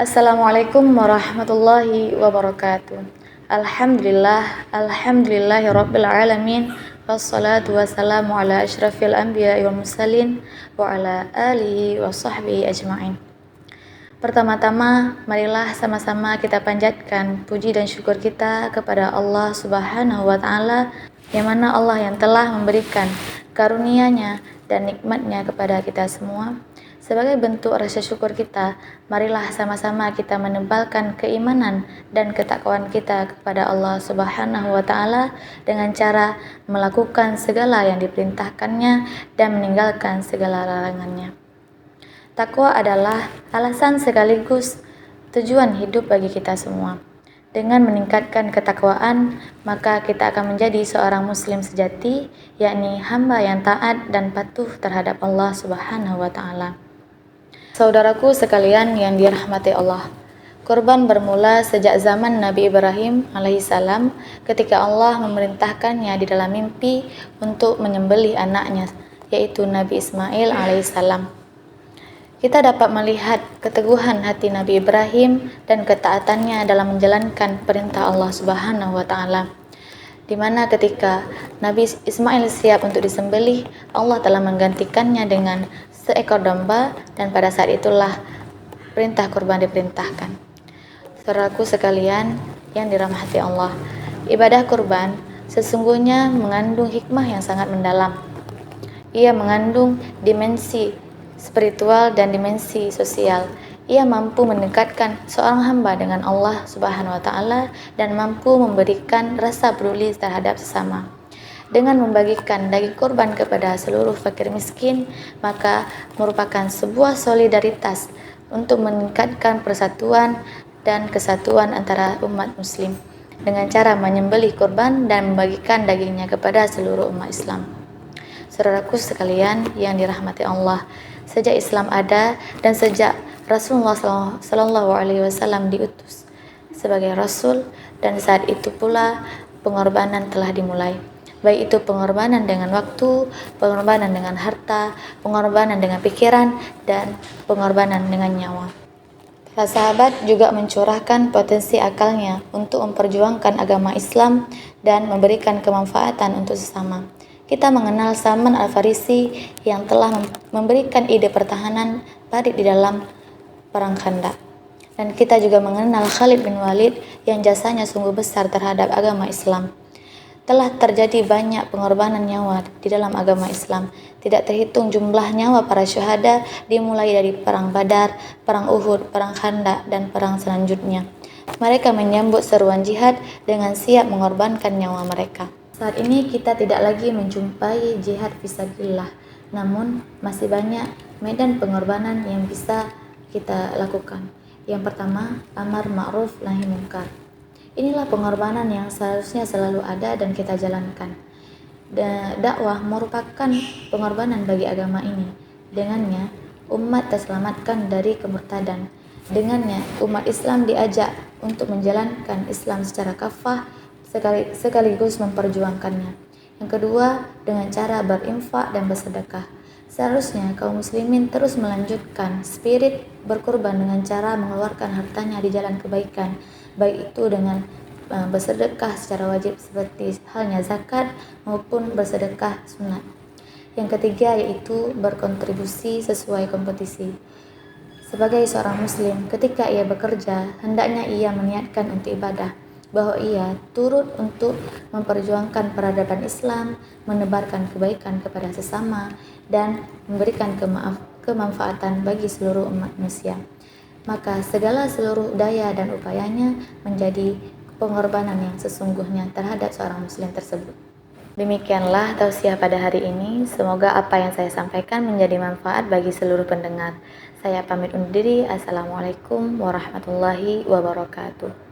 Assalamualaikum warahmatullahi wabarakatuh. Alhamdulillahirabbil alamin. Wassalatu wassalamu ala asyrafil anbiya'i wal mursalin wa ala alihi wa sahbihi ajma'in. Pertama-tama, marilah sama-sama kita panjatkan puji dan syukur kita kepada Allah Subhanahu wa taala, yang mana Allah yang telah memberikan karunia-Nya dan nikmat-Nya kepada kita semua. Sebagai bentuk rasa syukur kita, marilah sama-sama kita menebalkan keimanan dan ketakwaan kita kepada Allah Subhanahu wa taala dengan cara melakukan segala yang diperintahkannya dan meninggalkan segala larangannya. Takwa adalah alasan sekaligus tujuan hidup bagi kita semua. Dengan meningkatkan ketakwaan, maka kita akan menjadi seorang muslim sejati, yakni hamba yang taat dan patuh terhadap Allah Subhanahu wa taala. Saudaraku sekalian yang dirahmati Allah, kurban bermula sejak zaman Nabi Ibrahim alaihissalam ketika Allah memerintahkannya di dalam mimpi untuk menyembelih anaknya, yaitu Nabi Ismail alaihissalam. Kita dapat melihat keteguhan hati Nabi Ibrahim dan ketaatannya dalam menjalankan perintah Allah Subhanahu wa taala. Di mana ketika Nabi Ismail siap untuk disembelih, Allah telah menggantikannya dengan seekor domba, dan pada saat itulah perintah kurban diperintahkan. Saudaraku sekalian yang dirahmati Allah, ibadah kurban sesungguhnya mengandung hikmah yang sangat mendalam. Ia mengandung dimensi spiritual dan dimensi sosial. Ia mampu mendekatkan seorang hamba dengan Allah Subhanahu wa taala dan mampu memberikan rasa peduli terhadap sesama. Dengan membagikan daging kurban kepada seluruh fakir miskin, maka merupakan sebuah solidaritas untuk meningkatkan persatuan dan kesatuan antara umat muslim dengan cara menyembelih kurban dan membagikan dagingnya kepada seluruh umat Islam. Saudaraku sekalian yang dirahmati Allah, sejak Islam ada dan sejak Rasulullah SAW diutus sebagai Rasul, dan saat itu pula pengorbanan telah dimulai. Baik itu pengorbanan dengan waktu, pengorbanan dengan harta, pengorbanan dengan pikiran, dan pengorbanan dengan nyawa. Para sahabat juga mencurahkan potensi akalnya untuk memperjuangkan agama Islam dan memberikan kemanfaatan untuk sesama. Kita mengenal Salman Al-Farisi yang telah memberikan ide pertahanan parit di dalam Perang Khandaq. Dan kita juga mengenal Khalid bin Walid yang jasanya sungguh besar terhadap agama Islam. Telah terjadi banyak pengorbanan nyawa di dalam agama Islam. Tidak terhitung jumlah nyawa para syuhada, dimulai dari perang Badar, perang Uhud, perang Khandaq, dan perang selanjutnya. Mereka menyambut seruan jihad dengan siap mengorbankan nyawa mereka. Saat ini kita tidak lagi menjumpai jihad fisabilillah, namun masih banyak medan pengorbanan yang bisa kita lakukan. Yang pertama, amar ma'ruf nahi munkar. Inilah pengorbanan yang seharusnya selalu ada dan kita jalankan. Dakwah merupakan pengorbanan bagi agama ini. Dengannya, umat terselamatkan dari kemurtadan. Dengannya, umat Islam diajak untuk menjalankan Islam secara kafah sekaligus memperjuangkannya. Yang kedua, dengan cara berinfak dan bersedekah. Seharusnya kaum muslimin terus melanjutkan spirit berkorban dengan cara mengeluarkan hartanya di jalan kebaikan, baik itu dengan bersedekah secara wajib seperti halnya zakat maupun bersedekah sunat. Yang ketiga yaitu berkontribusi sesuai kompetisi. Sebagai seorang muslim, ketika ia bekerja, hendaknya ia meniatkan untuk ibadah, bahwa ia turut untuk memperjuangkan peradaban Islam, menebarkan kebaikan kepada sesama, dan memberikan kemanfaatan bagi seluruh umat manusia. Maka seluruh daya dan upayanya menjadi pengorbanan yang sesungguhnya terhadap seorang muslim tersebut. Demikianlah tausiah pada hari ini. Semoga apa yang saya sampaikan menjadi manfaat bagi seluruh pendengar. Saya pamit undur diri. Assalamualaikum warahmatullahi wabarakatuh.